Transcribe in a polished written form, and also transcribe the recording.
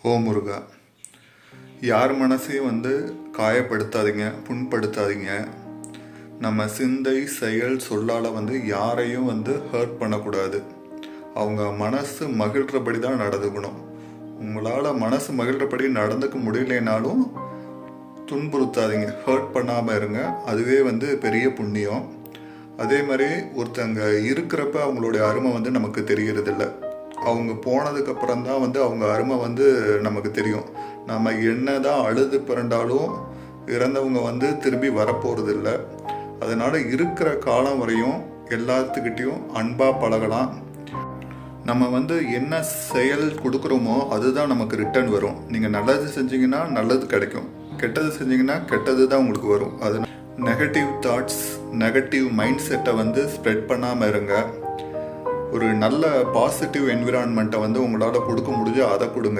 ஓ முருகா. யார் மனசையும் காயப்படுத்தாதீங்க, புண்படுத்தாதீங்க. நம்ம சிந்தை செயல் சொல்லால் யாரையும் ஹர்ட் பண்ணக்கூடாது. அவங்க மனசு மகிழ்கிறபடி தான் நடந்துக்கணும். உங்களால் மனசு மகிழ்கிறபடி நடந்துக்க முடியலனாலும் துன்புறுத்தாதீங்க, ஹர்ட் பண்ணாமல் இருங்க. அதுவே பெரிய புண்ணியம். அதே மாதிரி ஒருத்தங்க இருக்கிறப்ப அவங்களுடைய அருமை நமக்கு தெரியறதில்ல. அவங்க போனதுக்கப்புறம் தான் அவங்க அருமை நமக்கு தெரியும். நம்ம என்ன தான் அழுது பிறண்டாலும் இறந்தவங்க திரும்பி வரப்போகிறது இல்லை. அதனால் இருக்கிற காலம் வரையும் எல்லாத்துக்கிட்டேயும் அன்பாக பழகலாம். நம்ம என்ன செயல் கொடுக்குறோமோ அதுதான் நமக்கு ரிட்டர்ன் வரும். நீங்கள் நல்லது செஞ்சீங்கன்னா நல்லது கிடைக்கும், கெட்டது செஞ்சீங்கன்னா கெட்டது தான் உங்களுக்கு வரும். அது நெகட்டிவ் தாட்ஸ், நெகட்டிவ் மைண்ட் செட்டை ஸ்ப்ரெட் பண்ணாமல் இருங்க. ஒரு நல்ல பாசிட்டிவ் என்விரான்மெண்ட்டை உங்களால் கொடுக்க முடிஞ்சு அதை கொடுங்க.